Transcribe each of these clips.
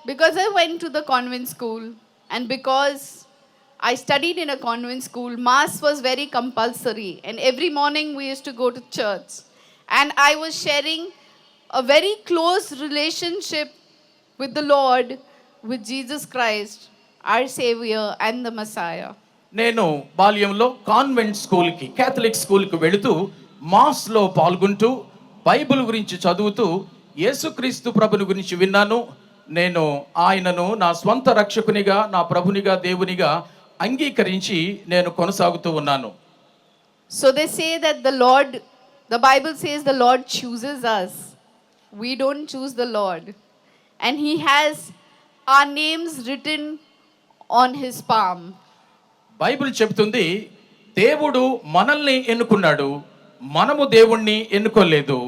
Because I went to the convent school, and because I studied in a convent school, Mass was very compulsory, and every morning we used to go to church. And I was sharing a very close relationship with the Lord, with Jesus Christ, our Savior and the Messiah. నేను బాల్యంలో convent స్కూల్కి Catholic స్కూల్కి వెళుతూ Maslow పాల్గొంటూ Bible గురించి చదువుతూ యేసుక్రీస్తు ప్రభుని గురించి విన్నాను. నేను ఆయనను నా స్వంత రక్షకునిగా, నా ప్రభునిగా, దేవునిగా అంగీకరించి నేను కొనసాగుతూ ఉన్నాను. So they say that the Bible says the Lord chooses us. We don't choose the Lord. And He has our names written on His palm. Bible చెప్తుంది దేవుడు మనల్ని ఎన్నుకున్నాడు, మనము దేవుణ్ణి ఎన్నుకోలేదు.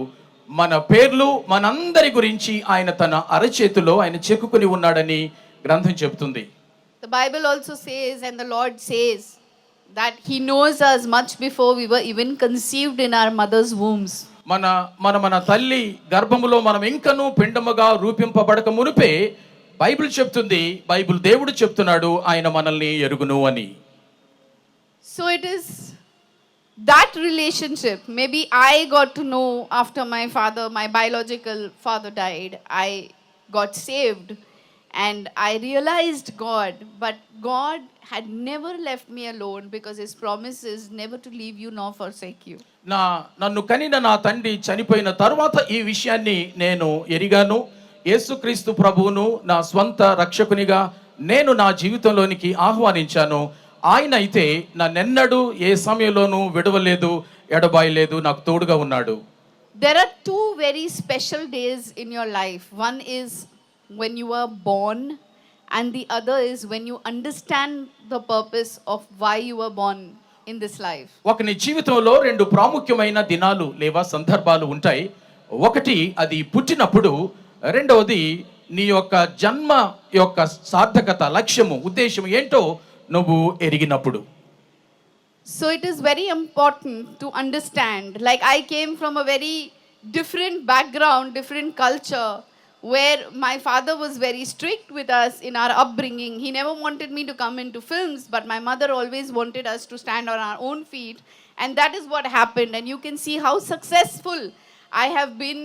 మన పేర్లు మనందరి గురించి ఆయన తన అరచేతిలో ఆయన చెక్కుకొని ఉన్నాడని గ్రంథం చెప్తుంది. The Bible also says, and the Lord says, that He knows us much before we were even conceived in our mother's wombs. మన తల్లి గర్భములో మనం ఇంకనూ పిండముగా రూపింపబడక మునిపే బైబిల్ చెప్తుంది, బైబిల్ దేవుడు చెప్తున్నాడు ఆయన మనల్ని ఎరుగును అని. So it is that relationship. Maybe I got to know after my biological father died. I got saved and I realized God, but God had never left me alone because His promise is never to leave you nor forsake you. నన్ను కనిన నా తండ్రి చనిపోయిన తర్వాత ఈ విషయాన్ని నేను ఎరిగాను. యేసుక్రీస్తు ప్రభువును నా స్వంత రక్షకునిగా నేను నా జీవితంలోనికి ఆహ్వానించాను. ఆయన అయితే నన్నెన్నడూ ఏ సమయంలోనూ విడవలేదు, ఎడబాయలేదు, నాకు తోడుగా ఉన్నాడు. There are two very special days in your life. One is when you were born, and the other is when you understand the purpose of why you were born in this life. ఒకని జీవితంలో రెండు ప్రాముఖ్యమైన దినాలు లేవా సందర్భాలు ఉంటాయి. ఒకటి అది పుట్టినప్పుడు, రెండవది నీ యొక్క జన్మ యొక్క సార్థకత, లక్ష్యము, ఉద్దేశం ఏంటో నువ్వు ఎరిగినప్పుడు. So it is very important to understand. Like I came from a very different background, different culture, where my father was very strict with us in our upbringing. He never wanted me to come into films, but my mother always wanted us to stand on our own feet. And that is what happened. And you can see how successful I have been,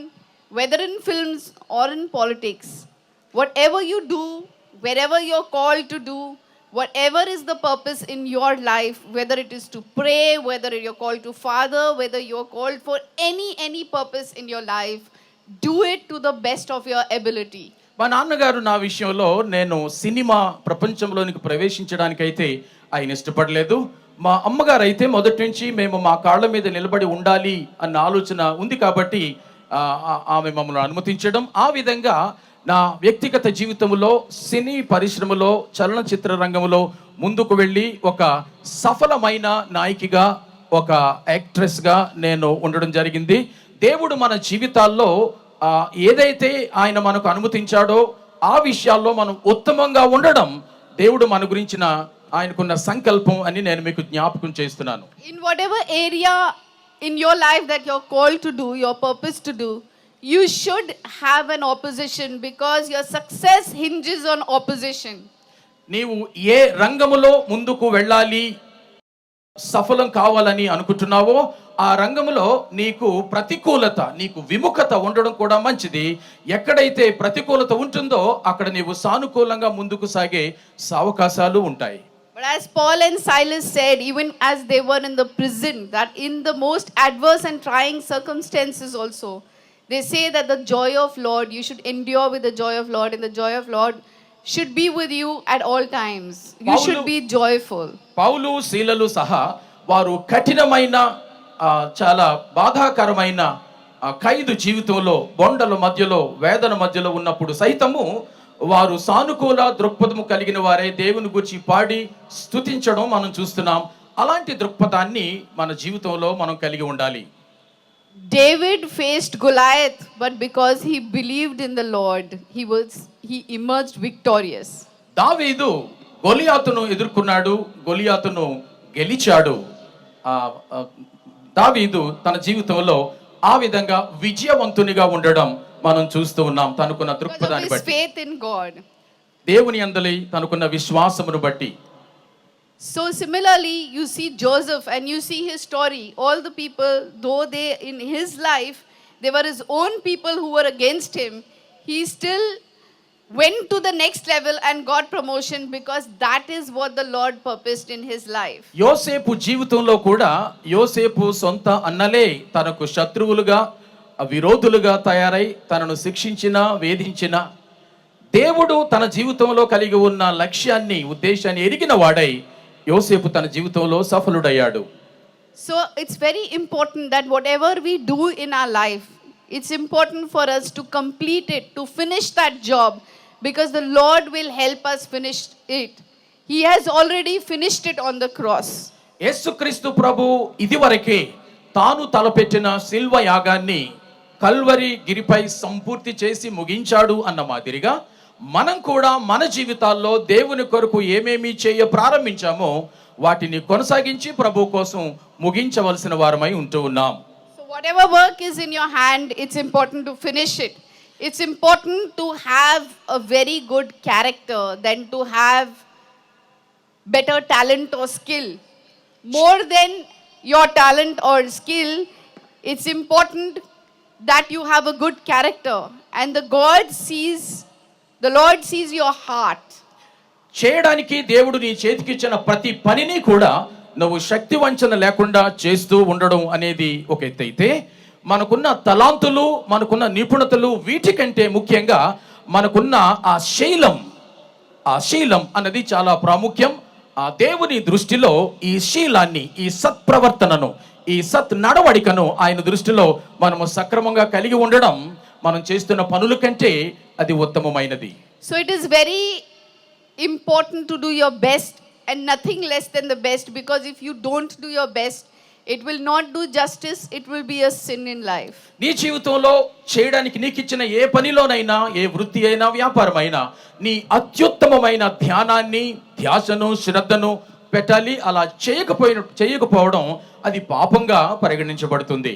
whether in films or in politics. Whatever you do, wherever you're called to do, whatever is the purpose in your life, whether it is to pray, whether you're called to father, whether you're called for any purpose in your life, do it to the best of your ability. మా నాన్నగారు నా విషయంలో నేను cinema ప్రపంచంలోనికి ప్రవేశించడానికైతే ఆయన ఇష్టపడలేదు. మా అమ్మగారు అయితే మొదటి నుంచి మేము మా కాళ్ళ మీద నిలబడి ఉండాలి అన్న ఆలోచన ఉంది కాబట్టి ఆమె మమ్మల్ని అనుమతించడం. ఆ విధంగా నా వ్యక్తిగత జీవితంలో, సినీ పరిశ్రమలో, చలనచిత్ర రంగంలో ముందుకు వెళ్ళి ఒక సఫలమైన నాయికగా, ఒక యాక్ట్రెస్గా నేను ఉండడం జరిగింది. దేవుడు మన జీవితాల్లో ఏదైతే ఆయన మనకు అనుమతించాడో ఆ విషయాల్లో మనం ఉత్తమంగా ఉండడం దేవుడు మన గురించిన ఆయనకున్న సంకల్పం అని నేను మీకు జ్ఞాపకం చేస్తున్నాను. In whatever area in your life that you're called to do, your purpose to do, you should have an opposition, because your success hinges on opposition. నీవు ఏ రంగములో ముందుకు వెళ్ళాలి, సఫలం కావాలని అనుకుంటున్నావో ఆ రంగంలో నీకు ప్రతికూలత, నీకు విముఖత ఉండడం కూడా మంచిది. ఎక్కడైతే ప్రతికూలత ఉంటుందో అక్కడ నీవు సానుకూలంగా ముందుకు సాగే అవకాశాలు ఉంటాయి. But as Paul and Silas said, even as they were in the prison, that in the most adverse and trying circumstances also, they say that the joy of Lord, you should endure with the joy of Lord, and the joy of Lord should be with you at all times. You should be joyful. పౌలు, శీలలు సహా వారు కఠినమైన చాలా బాధాకరమైన ఖైదు జీవితంలో, బొండల మధ్యలో, వేదన మధ్యలో ఉన్నప్పుడు సైతము వారు సానుకూల దృక్పథము కలిగిన వారే దేవుని గురించి పాడి స్తుతించడం మనం చూస్తున్నాం. అలాంటి దృక్పథాన్ని మన జీవితంలో మనం కలిగి ఉండాలి. David faced Goliath, but because he believed in the Lord, he emerged victorious. దావీదు గొలియాతును ఎదుర్కొన్నాడు, గొలియాతును గెలిచాడు. దావీదు తన జీవితంలో ఆ విధంగా విజయవంతునిగా ఉండడం మనం చూస్తూ ఉన్నాం తనకున్న దృక్పథాన్ని బట్టి. Faith in God. దేవుని యందలి తనకున్న విశ్వాసమును బట్టి. So similarly, you see Joseph and you see his story. All the people, though they in his life, they were his own people who were against him, he still went to the next level and got promotion because that is what the Lord purposed in his life. యోసేపు జీవితంలో కూడా యోసేపు సొంత అన్నలే తనకు శత్రువులుగా విరోధులుగా తయారై తనను శిక్షించిన వేధించిన దేవుడు తన జీవితంలో కలిగి ఉన్న లక్ష్యాన్ని ఉద్దేశాన్ని ఎరిగిన వాడై యోసేపు తన జీవితంలో సఫలుడయ్యాడు. So it's very important that whatever we do in our life, it's important for us to complete it, to finish that job, because the Lord will help us finish it. He has already finished it on the cross. యేసుక్రీస్తు ప్రభు ఇదివరకే తాను తలపెట్టిన శిల్వ యాగాన్ని Calvary గిరిపై సంపూర్తి చేసి ముగించాడు అన్న మాదిరిగా మనం కూడా మన జీవితాల్లో దేవుని కొరకు ఏమేమి చేయ ప్రారంభించామో వాటిని కొనసాగించి ప్రభు కోసం ముగించవలసిన వారమై ఉంటూ ఉన్నాం. So whatever work is in your hand, it's important to finish it. It's important to have a very good character than to have better talent or skill. More than your talent or skill, it's important that you have a good character, and the Lord sees your heart. చేయడానికి దేవుడు నీ చేతికిచ్చిన ప్రతి పనిని కూడా నువ్వు శక్తి వంచన లేకుండా చేస్తూ ఉండడం అనేది ఒక ఎత్తైతే, మనకున్న తలాంతులు మనకున్న నిపుణతలు వీటికంటే ముఖ్యంగా మనకున్న ఆ శీలం అన్నది చాలా ప్రాముఖ్యం. ఆ దేవుని దృష్టిలో ఈ శీలాన్ని, ఈ సత్ప్రవర్తనను, ఈ సత్ నడవడికను ఆయన దృష్టిలో మనము సక్రమంగా కలిగి ఉండడం మనం చేస్తున్న పనుల కంటే అది ఉత్తమమైనది. So it is very important to do your best and nothing less than the best, because if you don't do your best, it will not do justice, it will be a sin in life. నీ జీవితంలో చేయడానికి నీకు ఇచ్చిన ఏ పనిలోనైనా, ఏ వృత్తి అయినా, వ్యాపారం అయినా నీ అత్యుత్తమమైన ధ్యానాన్ని, ధ్యాసను, శ్రద్ధను పెట్టాలి. అలా చేయకపోవడం అది పాపంగా పరిగణించబడుతుంది.